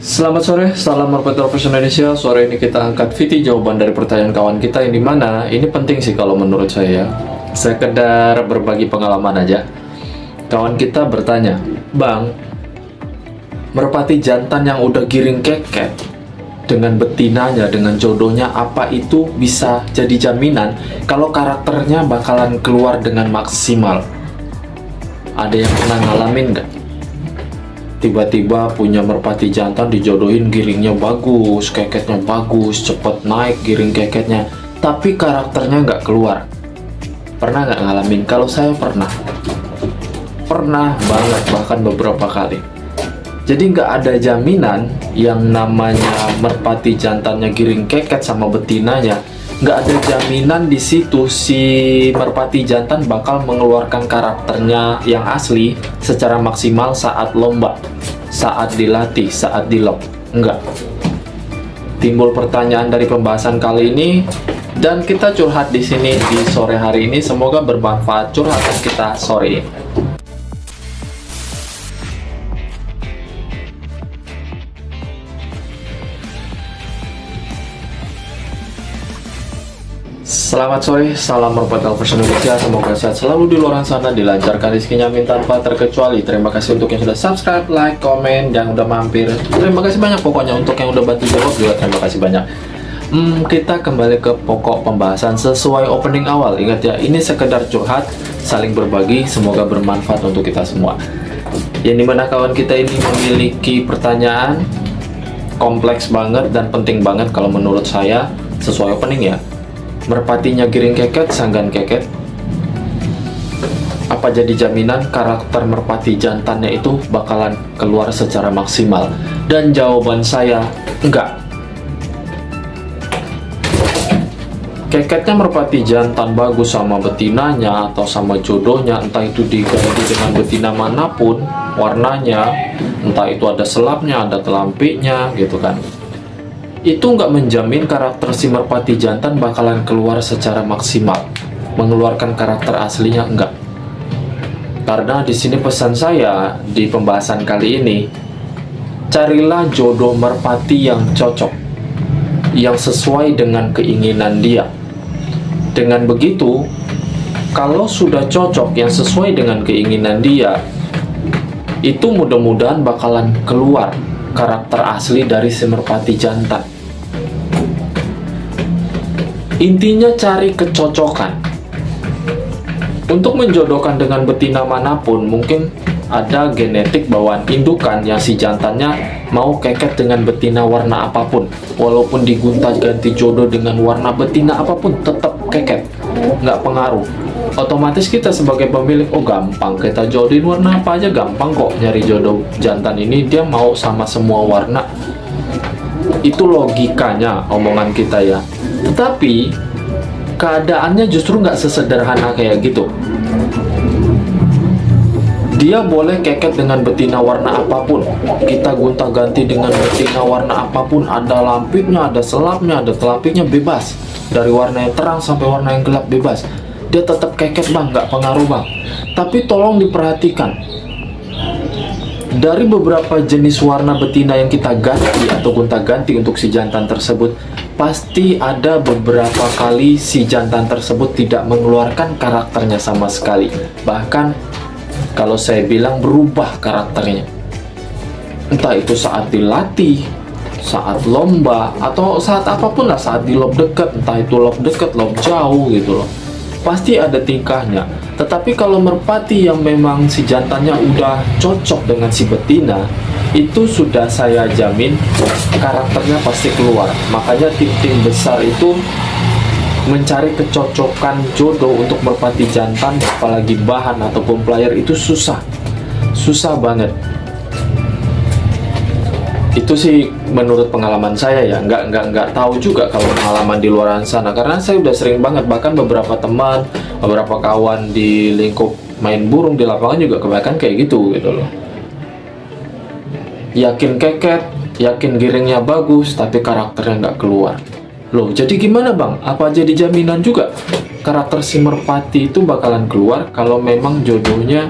Selamat sore, salam Merpati Profesional Indonesia. Sore ini kita angkat VT jawaban dari pertanyaan kawan kita yang dimana ini penting sih kalau menurut saya. Sekedar berbagi pengalaman aja. Kawan kita bertanya, Bang, merpati jantan yang udah giring keket dengan betinanya, dengan jodohnya, apa itu bisa jadi jaminan kalau karakternya bakalan keluar dengan maksimal? Ada yang pernah ngalamin nggak? Tiba-tiba punya merpati jantan dijodohin giringnya bagus, keketnya bagus, cepet naik giring keketnya, tapi karakternya nggak keluar. Pernah nggak ngalamin? Kalau saya pernah banget, bahkan beberapa kali. Jadi nggak ada jaminan yang namanya merpati jantannya giring keket sama betinanya. Nggak ada jaminan di situ si merpati jantan bakal mengeluarkan karakternya yang asli secara maksimal saat lomba, saat dilatih, saat dilob. Enggak. Timbul pertanyaan dari pembahasan kali ini dan kita curhat di sini di sore hari ini. Semoga bermanfaat curhatan kita sore ini. Selamat sore, salam Merpati Profesional Indonesia. Semoga sehat selalu di luar sana, dilancarkan rezekinya amin tanpa terkecuali. Terima kasih untuk yang sudah subscribe, like, komen, yang udah mampir. Terima kasih banyak pokoknya untuk yang udah bantu jawab juga. Terima kasih banyak. Kita kembali ke pokok pembahasan sesuai opening awal. Ingat ya, ini sekedar curhat, saling berbagi. Semoga bermanfaat untuk kita semua. Yang dimana kawan kita ini memiliki pertanyaan kompleks banget dan penting banget kalau menurut saya, sesuai opening ya. Merpatinya giring keket, sanggan keket. Apa jadi jaminan karakter merpati jantannya itu bakalan keluar secara maksimal? Dan jawaban saya, enggak. Keketnya merpati jantan bagus sama betinanya atau sama jodohnya, entah itu diganti dengan betina manapun warnanya, entah itu ada selapnya, ada telampiknya gitu kan, itu nggak menjamin karakter si merpati jantan bakalan keluar secara maksimal, mengeluarkan karakter aslinya, enggak. Karena di sini pesan saya di pembahasan kali ini, carilah jodoh merpati yang cocok, yang sesuai dengan keinginan dia. Dengan begitu, kalau sudah cocok yang sesuai dengan keinginan dia, itu mudah-mudahan bakalan keluar karakter asli dari si merpati jantan. Intinya cari kecocokan. Untuk menjodohkan dengan betina manapun, mungkin ada genetik bawaan indukan yang si jantannya mau keket dengan betina warna apapun. Walaupun digonta ganti jodoh dengan warna betina apapun, tetap keket. Nggak pengaruh. Otomatis kita sebagai pemilik, oh gampang, kita jodohin warna apa aja gampang kok nyari jodoh jantan ini, dia mau sama semua warna. Itu logikanya omongan kita ya. Tetapi keadaannya justru nggak sesederhana kayak gitu. Dia boleh keket dengan betina warna apapun, kita gonta-ganti dengan betina warna apapun, ada lampiknya, ada selapnya, ada telampiknya, bebas. Dari warna yang terang sampai warna yang gelap, bebas. Dia tetap keket bang, nggak pengaruh bang. Tapi tolong diperhatikan, dari beberapa jenis warna betina yang kita ganti atau gonta-ganti untuk si jantan tersebut, pasti ada beberapa kali si jantan tersebut tidak mengeluarkan karakternya sama sekali. Bahkan kalau saya bilang berubah karakternya. Entah itu saat dilatih, saat lomba, atau saat apapun lah, saat di lob dekat, entah itu lob dekat, lob jauh gitu loh. Pasti ada tingkahnya. Tetapi kalau merpati yang memang si jantannya udah cocok dengan si betina, itu sudah saya jamin karakternya pasti keluar. Makanya tim-tim besar itu mencari kecocokan jodoh untuk merpati jantan, apalagi bahan ataupun player, itu susah banget. Itu sih menurut pengalaman saya ya, nggak tahu juga kalau pengalaman di luar sana, karena saya udah sering banget, bahkan beberapa teman, beberapa kawan di lingkup main burung di lapangan juga kebanyakan kayak gitu loh. Yakin keket, yakin giringnya bagus, tapi karakternya nggak keluar. Loh, jadi gimana bang? Apa jadi jaminan juga karakter si merpati itu bakalan keluar kalau memang jodohnya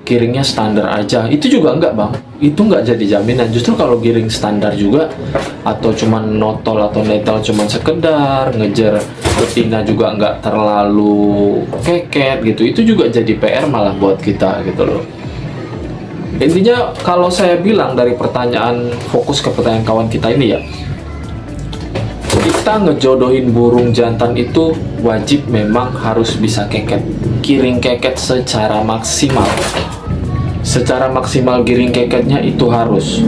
giringnya standar aja, itu juga enggak bang, itu enggak jadi jaminan. Justru kalau giring standar juga atau cuman notol atau netel cuman sekedar ngejar betina juga enggak terlalu keket gitu, itu juga jadi PR malah buat kita gitu loh. Intinya kalau saya bilang dari pertanyaan, fokus ke pertanyaan kawan kita ini ya, kita ngejodohin burung jantan itu wajib memang harus bisa keket, giring keket secara maksimal. Secara maksimal giring keketnya itu harus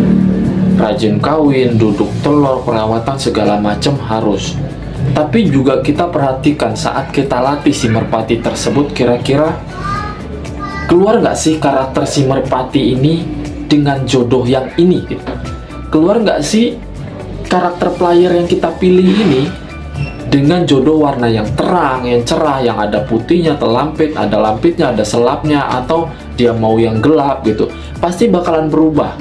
rajin kawin, duduk telur, perawatan segala macam harus. Tapi juga kita perhatikan saat kita latih si merpati tersebut, kira-kira keluar nggak sih karakter si merpati ini dengan jodoh yang ini? Keluar nggak sih karakter player yang kita pilih ini dengan jodoh warna yang terang, yang cerah, yang ada putihnya, telampit, ada lampitnya, ada selapnya, atau dia mau yang gelap gitu, pasti bakalan berubah.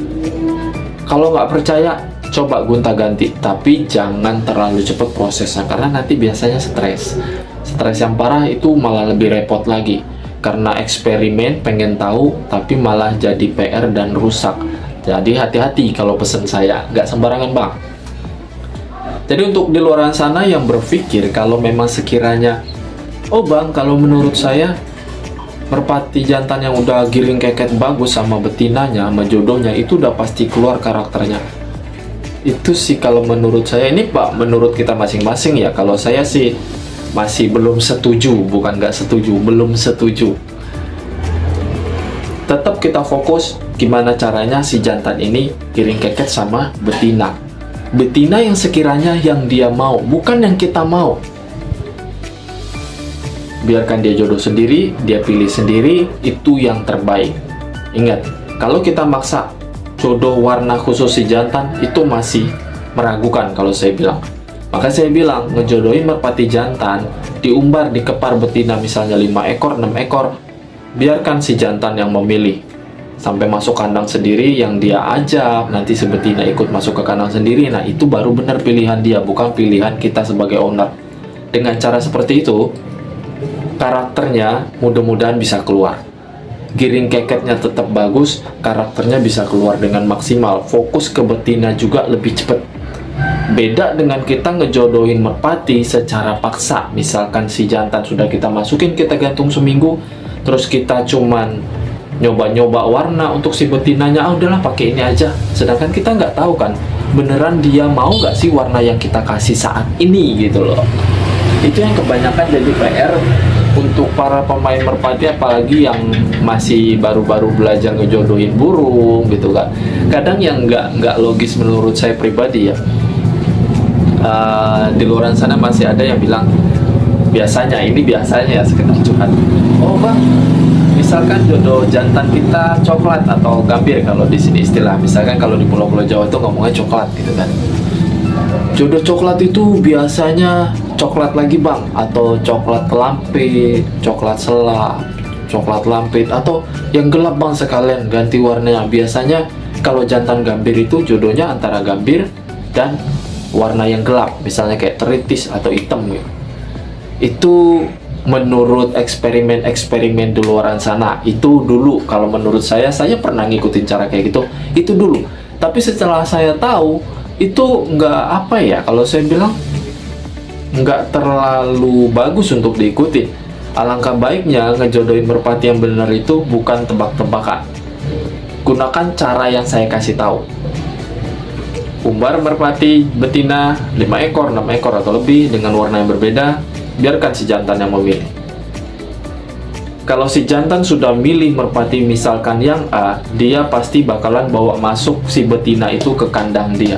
Kalau nggak percaya, coba gonta-ganti, tapi jangan terlalu cepat prosesnya, karena nanti biasanya stres yang parah itu malah lebih repot lagi, karena eksperimen pengen tahu tapi malah jadi PR dan rusak. Jadi hati-hati kalau pesen saya, nggak sembarangan bang. Jadi untuk di luar sana yang berpikir kalau memang sekiranya, oh bang, kalau menurut saya merpati jantan yang udah giring keket bagus sama betinanya, sama jodohnya, itu udah pasti keluar karakternya. Itu sih kalau menurut saya, ini pak, menurut kita masing-masing ya. Kalau saya sih masih belum setuju, bukan nggak setuju, belum setuju. Tetap kita fokus gimana caranya si jantan ini giring keket sama betina. Betina yang sekiranya yang dia mau, bukan yang kita mau. Biarkan dia jodoh sendiri, dia pilih sendiri, itu yang terbaik. Ingat, kalau kita maksa jodoh warna khusus si jantan, itu masih meragukan kalau saya bilang. Maka saya bilang, ngejodohin merpati jantan, diumbar, dikepar betina misalnya 5 ekor, 6 ekor, biarkan si jantan yang memilih. Sampai masuk kandang sendiri yang dia ajak, nanti si betina ikut masuk ke kandang sendiri. Nah itu baru benar pilihan dia, bukan pilihan kita sebagai owner. Dengan cara seperti itu, karakternya mudah-mudahan bisa keluar. Giring keketnya tetap bagus, karakternya bisa keluar dengan maksimal. Fokus ke betina juga lebih cepat. Beda dengan kita ngejodohin merpati secara paksa. Misalkan si jantan sudah kita masukin, kita gantung seminggu, terus kita cuman nyoba-nyoba warna untuk si betinanya, udahlah pakai ini aja. Sedangkan kita nggak tahu kan, beneran dia mau nggak sih warna yang kita kasih saat ini gitu loh. Itu yang kebanyakan jadi PR untuk para pemain merpati, apalagi yang masih baru-baru belajar ngejodohin burung gitu kan. Kadang yang nggak logis menurut saya pribadi ya, di luar sana masih ada yang bilang, biasanya ya sekedar curhat, oh bang, misalkan jodoh jantan kita coklat atau gambir kalau di sini istilah, misalkan kalau di pulau-pulau Jawa itu ngomongnya coklat gitu kan. Jodoh coklat itu biasanya coklat lagi bang, atau coklat lampit, coklat selap, coklat lampit, atau yang gelap bang sekalian ganti warnanya. Biasanya kalau jantan gambir itu jodohnya antara gambir dan warna yang gelap, misalnya kayak teritis atau hitam gitu. Itu menurut eksperimen di luar sana. Itu dulu kalau menurut saya pernah ngikutin cara kayak gitu, itu dulu. Tapi setelah saya tahu itu nggak apa ya, kalau saya bilang nggak terlalu bagus untuk diikuti. Alangkah baiknya ngejodohin merpati yang benar itu bukan tebak-tebakan. Gunakan cara yang saya kasih tahu. Umbar merpati betina 5 ekor, 6 ekor atau lebih dengan warna yang berbeda, biarkan si jantan yang memilih. Kalau si jantan sudah milih merpati misalkan yang A, dia pasti bakalan bawa masuk si betina itu ke kandang dia.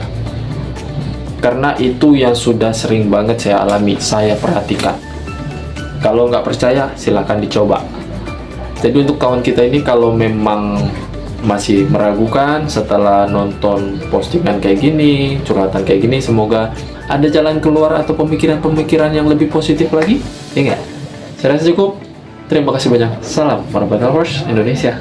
Karena itu yang sudah sering banget saya alami, saya perhatikan. Kalau nggak percaya, silahkan dicoba. Jadi untuk kawan kita ini, kalau memang masih meragukan setelah nonton postingan kayak gini, curhatan kayak gini, semoga ada jalan keluar atau pemikiran-pemikiran yang lebih positif lagi. Ya nggak? Saya rasa cukup. Terima kasih banyak. Salam Merpati Lovers Indonesia.